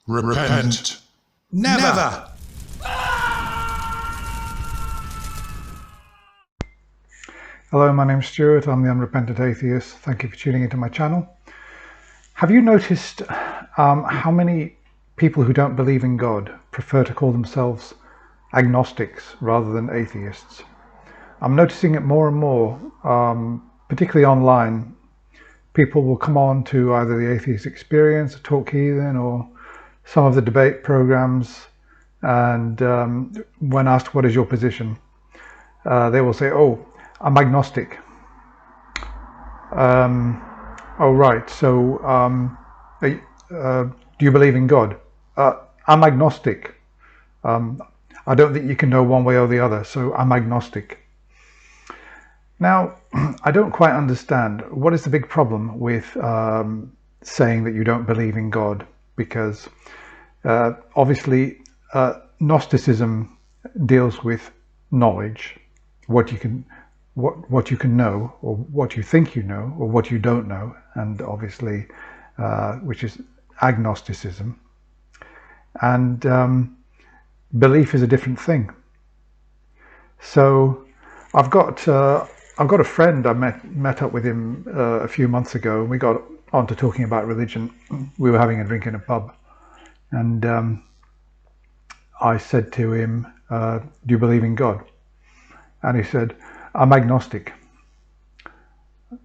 Repent. Never! Hello, my name's Stuart. I'm the Unrepentant Atheist. Thank you for tuning into my channel. Have you noticed how many people who don't believe in God prefer to call themselves agnostics rather than atheists? I'm noticing it more and more, particularly online. People will come on to either the Atheist Experience, Talk Heathen, or some of the debate programs, and when asked what is your position, they will say, oh, I'm agnostic. Oh, right, so do you believe in God? I'm agnostic. I don't think you can know one way or the other, so I'm agnostic. Now, I don't quite understand what is the big problem with saying that you don't believe in God, because obviously Gnosticism deals with knowledge, what you can know, or what you think you know, or what you don't know, and obviously which is agnosticism. And belief is a different thing. So I've got a friend. I met up with him a few months ago, and we got onto talking about religion. We were having a drink in a pub, and I said to him, do you believe in God? And he said, I'm agnostic.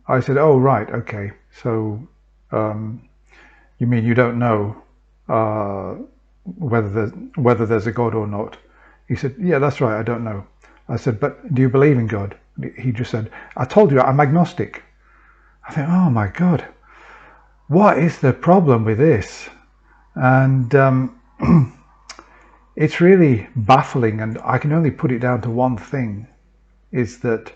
I said, oh, right, okay. So you mean you don't know whether there's a God or not? He said, yeah, that's right, I don't know. I said, but do you believe in God? He just said, I told you, I'm agnostic. I think, oh my God, what is the problem with this? And it's really baffling, and I can only put it down to one thing, is that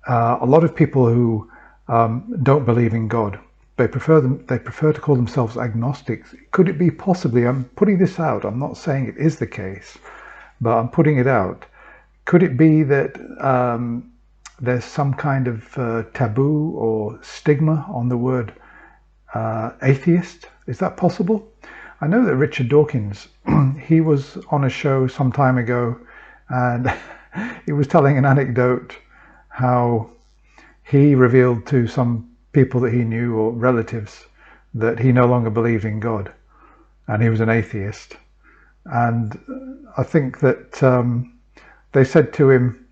a lot of people who don't believe in God, they prefer to call themselves agnostics. Could it be possibly, I'm putting this out, I'm not saying it is the case, but I'm putting it out. Could it be that there's some kind of taboo or stigma on the word atheist? Is that possible? I know that Richard Dawkins, he was on a show some time ago, and he was telling an anecdote how he revealed to some people that he knew, or relatives, that he no longer believed in God, and he was an atheist. And I think that they said to him,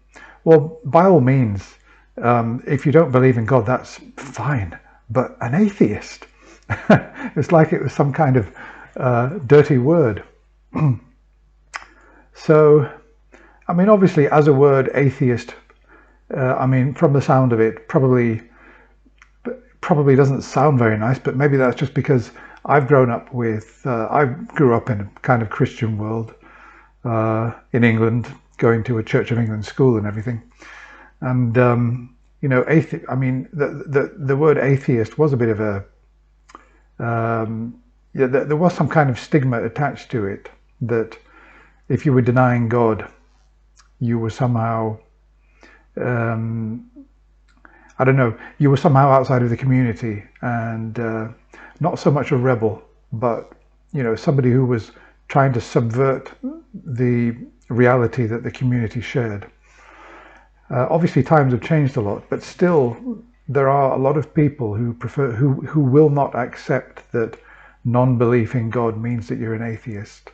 well, by all means, if you don't believe in God, that's fine, but an atheist, it's like it was some kind of dirty word. So, I mean, obviously, as a word, atheist, I mean, from the sound of it, probably doesn't sound very nice, but maybe that's just because I've grown up with, I grew up in a kind of Christian world in England, going to a Church of England school and everything. And, you know, I mean, the word atheist was a bit of a, yeah, there was some kind of stigma attached to it, that if you were denying God, you were somehow, I don't know, you were somehow outside of the community, and not so much a rebel, but, you know, somebody who was trying to subvert the reality that the community shared. Obviously times have changed a lot, but still there are a lot of people who will not accept that non-belief in God means that you're an atheist.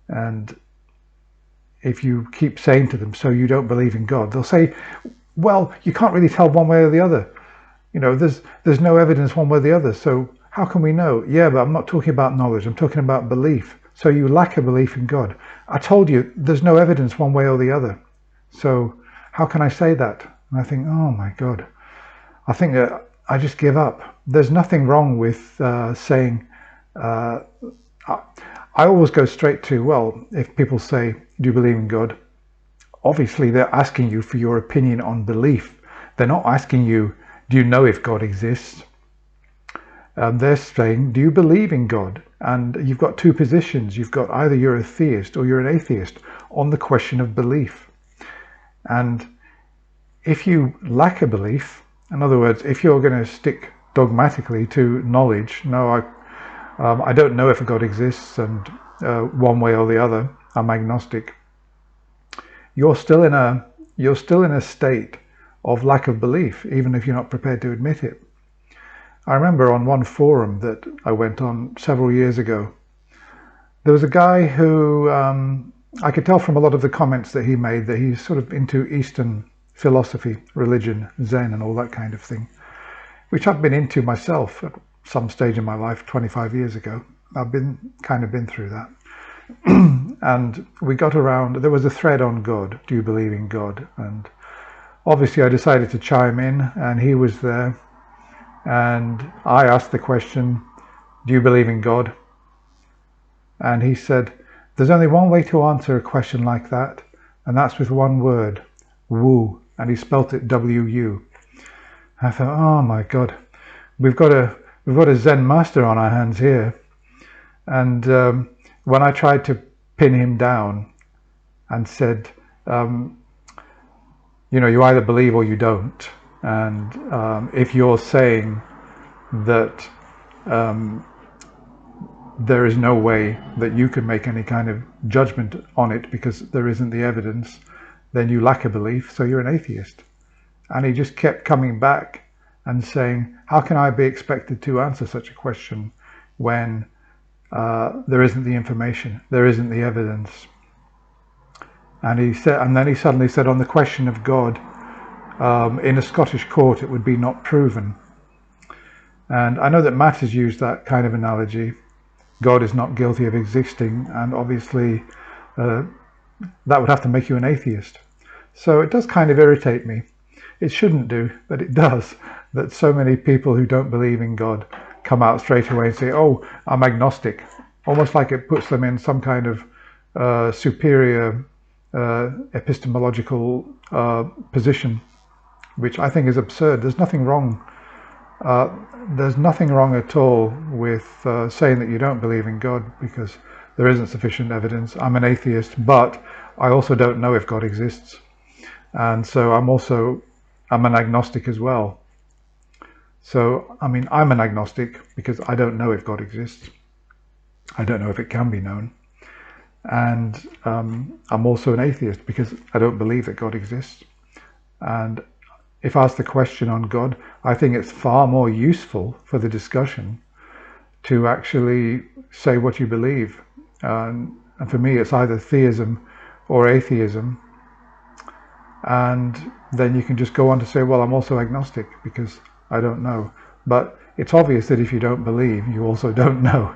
And if you keep saying to them, so you don't believe in God, they'll say, well, you can't really tell one way or the other. You know, there's no evidence one way or the other, so how can we know? Yeah, but I'm not talking about knowledge, I'm talking about belief. So you lack a belief in God. I told you there's no evidence one way or the other. So how can I say that? And I think, oh my God, I think I just give up. There's nothing wrong with saying, I always go straight to, well, if people say, do you believe in God? Obviously they're asking you for your opinion on belief. They're not asking you, do you know if God exists? They're saying, do you believe in God? And you've got two positions. You've got either you're a theist or you're an atheist on the question of belief. And if you lack a belief, in other words, if you're going to stick dogmatically to knowledge, no, I don't know if a God exists, and one way or the other, I'm agnostic. You're still in a state of lack of belief, even if you're not prepared to admit it. I remember on one forum that I went on several years ago, there was a guy who I could tell from a lot of the comments that he made that he's sort of into Eastern philosophy, religion, Zen, and all that kind of thing, which I've been into myself at some stage in my life 25 years ago. I've been through that. And we got around, there was a thread on God. Do you believe in God? And obviously I decided to chime in, and he was there. And I asked the question, do you believe in God? And he said, there's only one way to answer a question like that, and that's with one word, woo. And he spelt it W-U. I thought, oh my God, we've got a Zen master on our hands here. And when I tried to pin him down and said, you either believe or you don't. And if you're saying that there is no way that you can make any kind of judgment on it because there isn't the evidence, then you lack a belief, so you're an atheist. And he just kept coming back and saying, how can I be expected to answer such a question when there isn't the information, there isn't the evidence? And he said, and then he suddenly said, on the question of God, in a Scottish court, it would be not proven. And I know that Matt has used that kind of analogy. God is not guilty of existing, and obviously that would have to make you an atheist. So it does kind of irritate me. It shouldn't do, but it does, that so many people who don't believe in God come out straight away and say, oh, I'm agnostic. Almost like it puts them in some kind of superior epistemological position, which I think is absurd. There's nothing wrong. There's nothing wrong at all with saying that you don't believe in God because there isn't sufficient evidence. I'm an atheist, but I also don't know if God exists. And so I'm an agnostic as well. So, I mean, I'm an agnostic because I don't know if God exists. I don't know if it can be known. And I'm also an atheist because I don't believe that God exists. And if asked the question on God, I think it's far more useful for the discussion to actually say what you believe. And for me, it's either theism or atheism. And then you can just go on to say, well, I'm also agnostic because I don't know. But it's obvious that if you don't believe, you also don't know,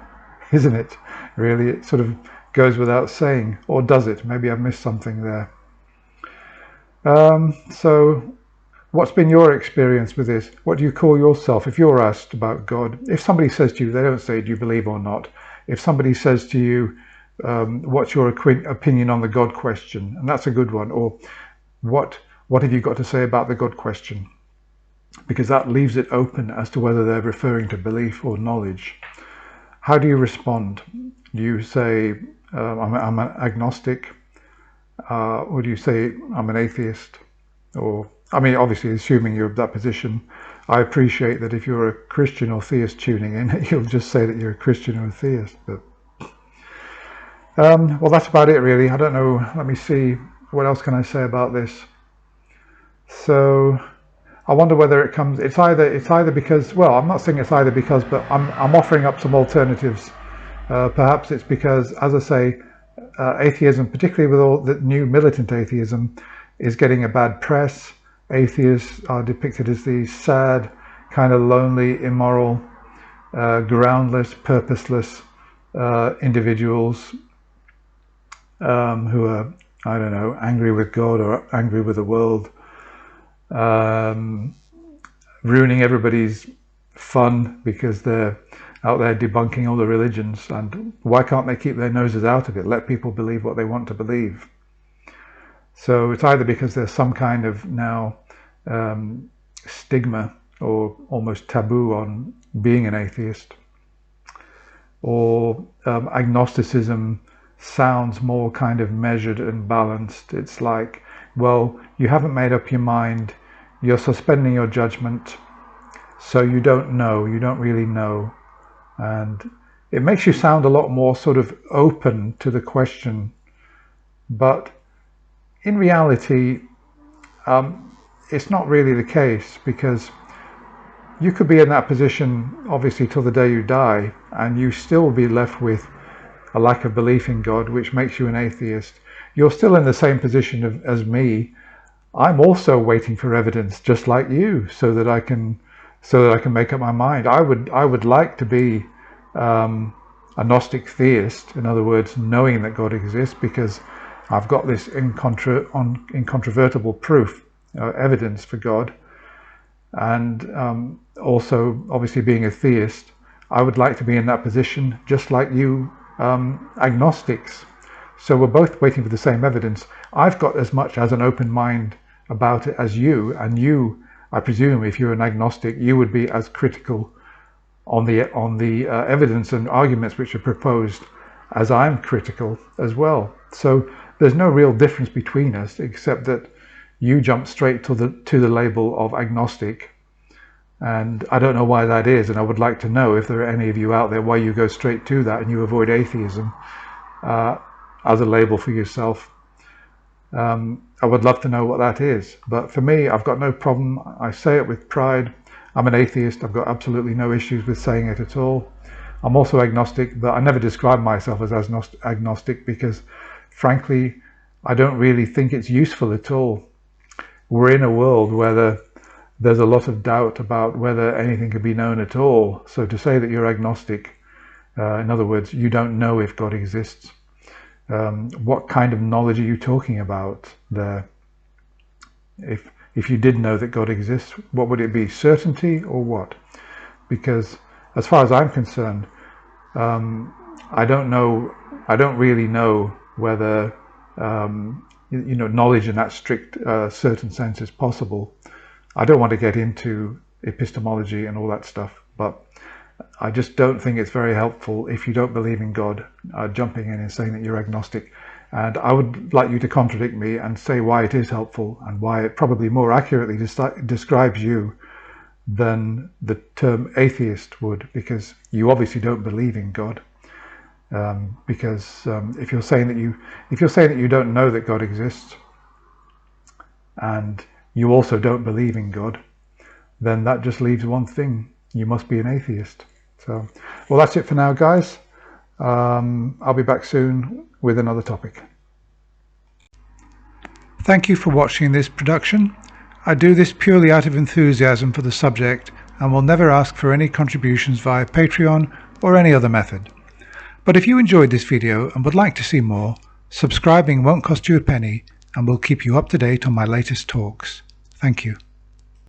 isn't it? Really, it sort of goes without saying, or does it? Maybe I've missed something there. So what's been your experience with this? What do you call yourself if you're asked about God? If somebody says to you, they don't say, do you believe or not? If somebody says to you, what's your opinion on the God question? And that's a good one. Or what have you got to say about the God question? Because that leaves it open as to whether they're referring to belief or knowledge. How do you respond? Do you say, I'm an agnostic? Or do you say, I'm an atheist? Or, I mean, obviously, assuming you're of that position, I appreciate that if you're a Christian or theist tuning in, you'll just say that you're a Christian or a theist. But well, that's about it, really. I don't know. Let me see. What else can I say about this? So I wonder whether it comes. It's either because. Well, I'm not saying it's either because, but I'm offering up some alternatives. Perhaps it's because, as I say, atheism, particularly with all the new militant atheism, is getting a bad press. Atheists are depicted as these sad, kind of lonely, immoral, groundless, purposeless individuals who are, I don't know, angry with God or angry with the world, ruining everybody's fun because they're out there debunking all the religions. And why can't they keep their noses out of it? Let people believe what they want to believe. So it's either because there's some kind of now stigma or almost taboo on being an atheist, or agnosticism sounds more kind of measured and balanced. It's like, well, you haven't made up your mind, you're suspending your judgment, so you don't know, you don't really know. And it makes you sound a lot more sort of open to the question. But in reality, it's not really the case, because you could be in that position obviously till the day you die, and you still be left with a lack of belief in God, which makes you an atheist. You're still in the same position as me. I'm also waiting for evidence, just like you, so that I can make up my mind. I would like to be a Gnostic theist, in other words, knowing that God exists, because I've got this incontrovertible proof, evidence for God. And also, obviously, being a theist, I would like to be in that position, just like you agnostics. So we're both waiting for the same evidence. I've got as much as an open mind about it as you, and you, I presume, if you're an agnostic, you would be as critical on the evidence and arguments which are proposed as I'm critical as well. So there's no real difference between us, except that you jump straight to the label of agnostic, and I don't know why that is, and I would like to know, if there are any of you out there, why you go straight to that and you avoid atheism as a label for yourself. I would love to know what that is. But for me, I've got no problem. I say it with pride. I'm an atheist. I've got absolutely no issues with saying it at all. I'm also agnostic, but I never describe myself as agnostic because, frankly, I don't really think it's useful at all. We're in a world where there's a lot of doubt about whether anything can be known at all. So to say that you're agnostic, in other words, you don't know if God exists. What kind of knowledge are you talking about there? If you did know that God exists, what would it be? Certainty or what? Because as far as I'm concerned, I don't really know whether knowledge in that strict certain sense is possible. I don't want to get into epistemology and all that stuff, but I just don't think it's very helpful, if you don't believe in God, jumping in and saying that you're agnostic. And I would like you to contradict me and say why it is helpful, and why it probably more accurately describes you than the term atheist would, because you obviously don't believe in God. Because if you're saying that you don't know that God exists, and you also don't believe in God, then that just leaves one thing: you must be an atheist. So, well, that's it for now, guys. I'll be back soon with another topic. Thank you for watching this production. I do this purely out of enthusiasm for the subject, and will never ask for any contributions via Patreon or any other method. But if you enjoyed this video and would like to see more, subscribing won't cost you a penny and will keep you up to date on my latest talks. Thank you.